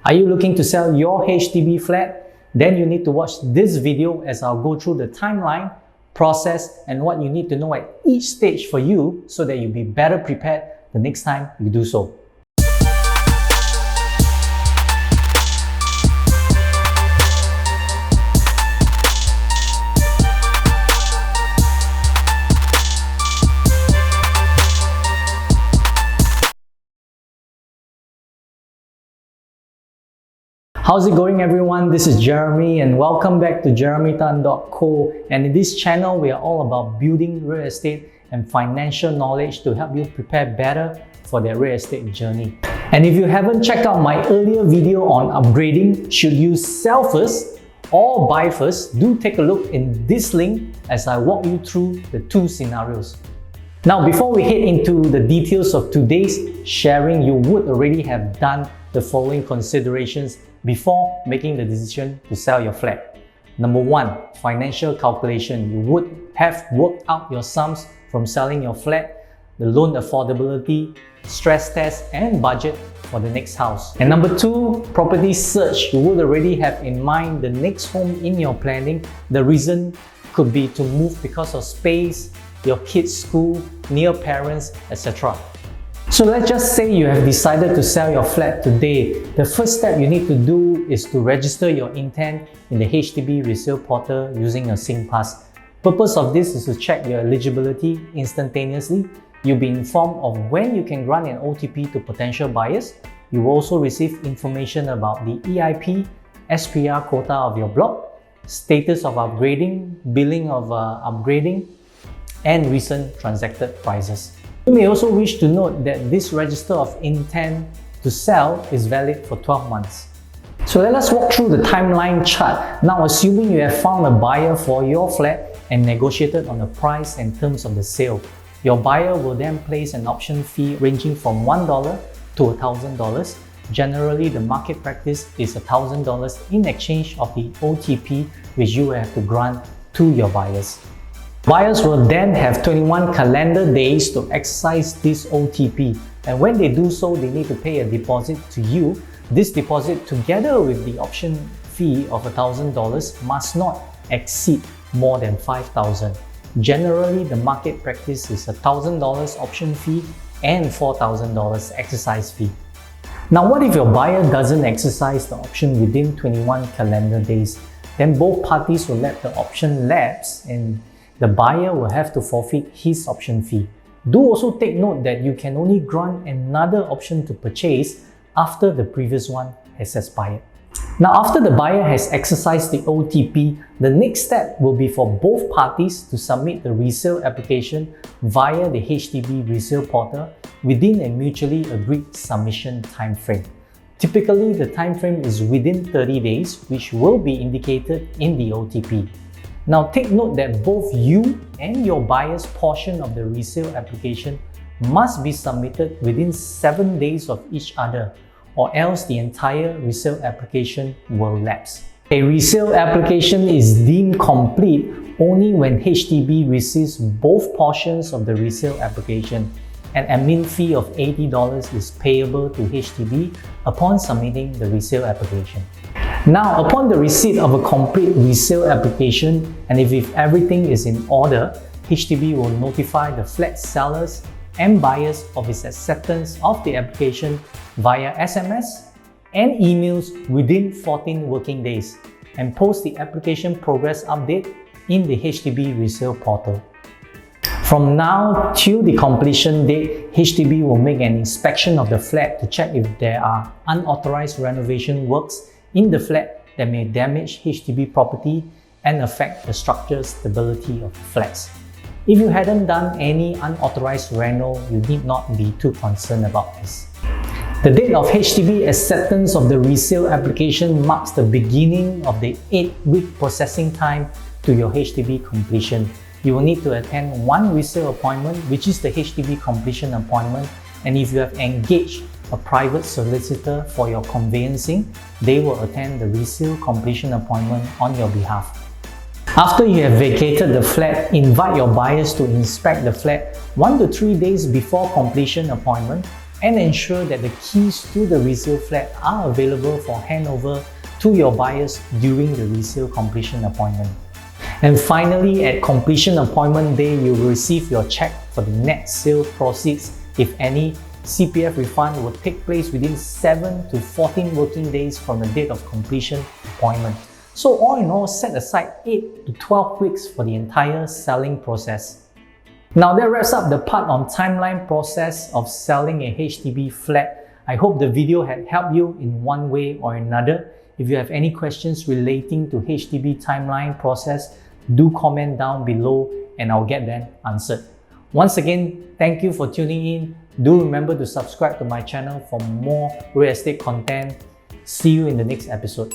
Are you looking to sell your HDB flat? Then you need to watch this video as I'll go through the timeline, process, and what you need to know at each stage for you so that you'll be better prepared the next time you do so. How's it going, everyone? This is Jeremy and welcome back to jeremytan.co, and in this channel we are all about building real estate and financial knowledge to help you prepare better for their real estate journey. And if you haven't checked out my earlier video on upgrading, should you sell first or buy first, do take a look in this link as I walk you through the two scenarios. Now, before we head into the details of today's sharing, you would already have done the following considerations before making the decision to sell your flat. Number one, financial calculation. You would have worked out your sums from selling your flat, the loan affordability, stress test, and budget for the next house. And number two, property search. You would already have in mind the next home in your planning. The reason could be to move because of space, your kids' school, near parents, etc. So let's just say you have decided to sell your flat today. The first step you need to do is to register your intent in the HDB resale portal using a SingPass. Purpose of this is to check your eligibility instantaneously. You'll be informed of when you can grant an OTP to potential buyers. You will also receive information about the EIP, SPR quota of your block, status of upgrading, billing of upgrading, and recent transacted prices. You may also wish to note that this register of intent to sell is valid for 12 months. So let us walk through the timeline chart. Now, assuming you have found a buyer for your flat and negotiated on the price and terms of the sale, your buyer will then place an option fee ranging from $1 to $1,000. Generally, the market practice is $1,000 in exchange of the OTP which you have to grant to your buyers. Buyers will then have 21 calendar days to exercise this OTP, and when they do so, they need to pay a deposit to you. This deposit, together with the option fee of $1,000, must not exceed more than $5,000. Generally, the market practice is $1,000 option fee and $4,000 exercise fee. Now, what if your buyer doesn't exercise the option within 21 calendar days? Then both parties will let the option lapse and the buyer will have to forfeit his option fee. Do also take note that you can only grant another option to purchase after the previous one has expired. Now, after the buyer has exercised the OTP, the next step will be for both parties to submit the resale application via the HDB resale portal within a mutually agreed submission time frame. Typically, the time frame is within 30 days, which will be indicated in the OTP. Now, take note that both you and your buyer's portion of the resale application must be submitted within 7 days of each other, or else the entire resale application will lapse. A resale application is deemed complete only when HDB receives both portions of the resale application. An admin fee of $80 is payable to HDB upon submitting the resale application. Now, upon the receipt of a complete resale application, and if everything is in order, HDB will notify the flat sellers and buyers of its acceptance of the application via SMS and emails within 14 working days and post the application progress update in the HDB resale portal. From now till the completion date, HDB will make an inspection of the flat to check if there are unauthorized renovation works in the flat that may damage HDB property and affect the structural stability of the flats. If you hadn't done any unauthorized reno, you need not be too concerned about this. The date of HDB acceptance of the resale application marks the beginning of the 8-week processing time to your HDB completion. You will need to attend one resale appointment, which is the HDB completion appointment, and if you have engaged a private solicitor for your conveyancing, they will attend the resale completion appointment on your behalf. After you have vacated the flat, invite your buyers to inspect the flat 1 to 3 days before completion appointment and ensure that the keys to the resale flat are available for handover to your buyers during the resale completion appointment. And finally, at completion appointment day, you will receive your check for the net sale proceeds. If any, CPF refund will take place within 7 to 14 working days from the date of completion appointment. So all in all, set aside 8 to 12 weeks for the entire selling process. Now that wraps up the part on timeline process of selling a HDB flat. I hope the video had helped you in one way or another. If you have any questions relating to HDB timeline process, do comment down below and I'll get them answered. Once again, thank you for tuning in. Do remember to subscribe to my channel for more real estate content. See you in the next episode.